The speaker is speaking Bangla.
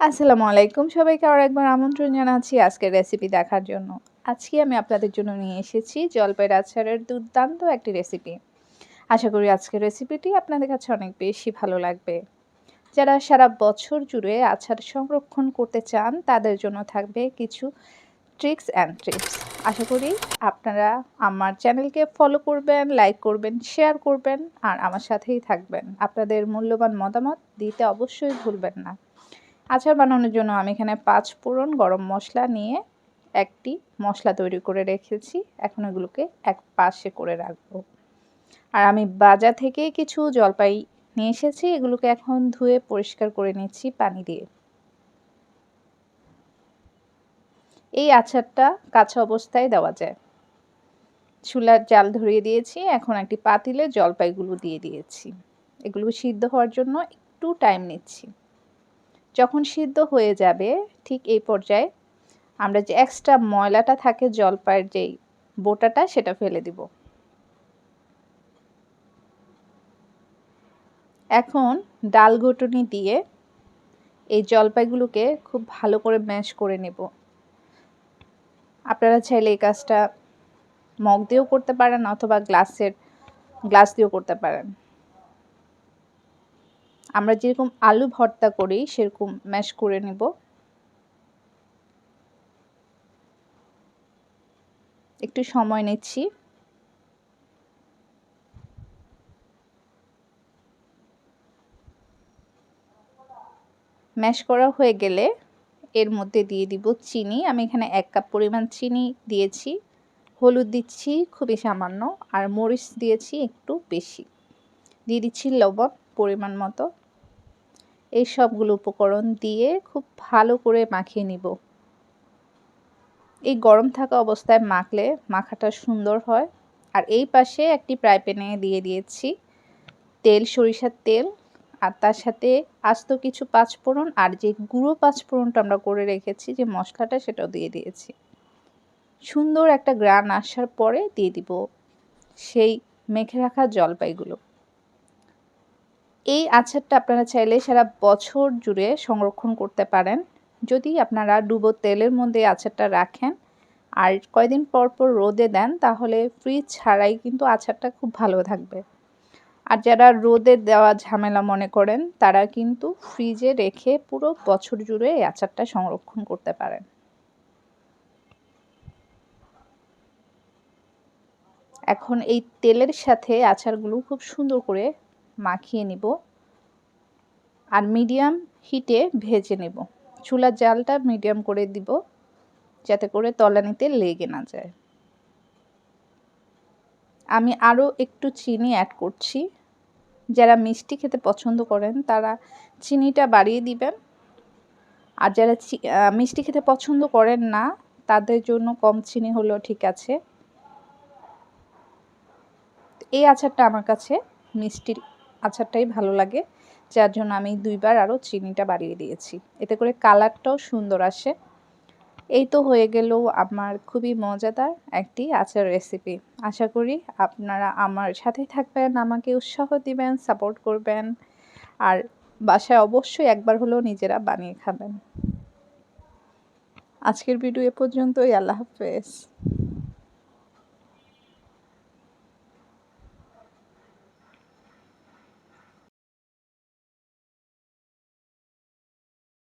আসসালামু আলাইকুম। সবাইকে আরেকবার আমন্ত্রণ জানাচ্ছি আজকের রেসিপি দেখার জন্য। আজকে আমি আপনাদের জন্য নিয়ে এসেছি জলপাইয়ের আচারের দুর্দান্ত একটি রেসিপি। আশা করি আজকের রেসিপিটি আপনাদের কাছে অনেক বেশি ভালো লাগবে। যারা সারা বছর জুড়ে আচার সংরক্ষণ করতে চান তাদের জন্য থাকবে কিছু ট্রিক্স অ্যান্ড টিপস। আশা করি আপনারা আমার চ্যানেলকে ফলো করবেন, লাইক করবেন, শেয়ার করবেন আর আমার সাথেই থাকবেন। আপনাদের মূল্যবান মতামত দিতে অবশ্যই ভুলবেন না। আচার বানানোর জন্য আমি এখানে ৫ ফোড়ন গরম মসলা নিয়ে একটি মসলা তৈরি করে রেখেছি। এখন এগুলোকে এক পাশে করে রাখবো। আর আমি বাজার থেকে কিছু জলপাই নিয়ে এসেছি। এগুলোকে এখন ধুয়ে পরিষ্কার করে নিচ্ছি পানি দিয়ে। এই আচারটা কাঁচা অবস্থায় দেওয়া যায়। চুলার জাল ধরিয়ে দিয়েছি। এখন একটি পাতিলে জলপাইগুলো দিয়ে দিয়েছি। এগুলো সিদ্ধ হওয়ার জন্য একটু টাইম নিচ্ছি। যখন সিদ্ধ হয়ে যাবে ঠিক এই পর্যায়ে আমরা যে এক্সট্রা ময়লাটা থাকে জলপাইয়ের যেই বোটাটা সেটা ফেলে দিব। এখন ডাল ঘুটুনি দিয়ে এই জলপাইগুলোকে খুব ভালো করে ম্যাশ করে নেব। আপনারা চাইলে এই কাজটা মগ দিয়েও করতে পারেন অথবা গ্লাস দিয়েও করতে পারেন। আমরা যেরকম আলু ভর্তা করি সেরকম ম্যাশ করে নেব। একটু সময় নিচ্ছি। ম্যাশ করা হয়ে গেলে এর মধ্যে দিয়ে দিব চিনি। আমি এখানে ১ কাপ পরিমাণ চিনি দিয়েছি। হলুদ দিচ্ছি খুবই সামান্য আর মরিচ দিয়েছি একটু বেশি। দিয়ে দিচ্ছি লবণ পরিমাণ মতো। এই সবগুলো উপকরণ দিয়ে খুব ভালো করে মাখিয়ে নিব। এই গরম থাকা অবস্থায় মাখলে মাখাটা সুন্দর হয়। আর এই পাশে একটি ফ্রাই প্যানে দিয়ে দিয়েছি তেল, সরিষার তেল আর তার সাথে আস্ত কিছু পাঁচফোড়ন আর যে গুঁড়ো পাঁচফোড়নটা আমরা করে রেখেছি যে মশলাটা সেটাও দিয়ে দিয়েছি। সুন্দর একটা গ্রান আসার পরে দিয়ে দিব সেই মেখে রাখা জলপাইগুলো। এই আচারটা আপনারা চাইলে সারা বছর জুড়ে সংরক্ষণ করতে পারেন। যদি আপনারা ডুবো তেলের মধ্যে আচারটা রাখেন আর কয়দিন পর পর রোদে দেন তাহলে ফ্রিজ ছাড়াই কিন্তু আচারটা খুব ভালো থাকবে। আর যারা রোদে দেওয়া ঝামেলা মনে করেন তারা কিন্তু ফ্রিজে রেখে পুরো বছর জুড়ে এই আচারটা সংরক্ষণ করতে পারেন। এখন এই তেলের সাথে আচারগুলো খুব সুন্দর করে মাখিয়ে নিব আর মিডিয়াম হিটে ভেজে নেব। চুলার জালটা মিডিয়াম করে দিব যাতে করে তলানিতে লেগে না যায়। আমি আরও একটু চিনি অ্যাড করছি। যারা মিষ্টি খেতে পছন্দ করেন তারা চিনিটা বাড়িয়ে দিবেন আর যারা মিষ্টি খেতে পছন্দ করেন না তাদের জন্য কম চিনি হলেও ঠিক আছে। এই আচারটা আমার কাছে মিষ্টির আচারটাই ভালো লাগে, যার জন্য আমি ২ বার আরও চিনিটা বাড়িয়ে দিয়েছি। এতে করে কালারটাও সুন্দর আসে। এই তো হয়ে গেল আমার খুবই মজাদার একটি আচার রেসিপি। আশা করি আপনারা আমার সাথেই থাকবেন, আমাকে উৎসাহ দিবেন, সাপোর্ট করবেন আর বাসায় অবশ্যই একবার হলেও নিজেরা বানিয়ে খাবেন। আজকের ভিডিও এ পর্যন্তই। আল্লাহ হাফেজ।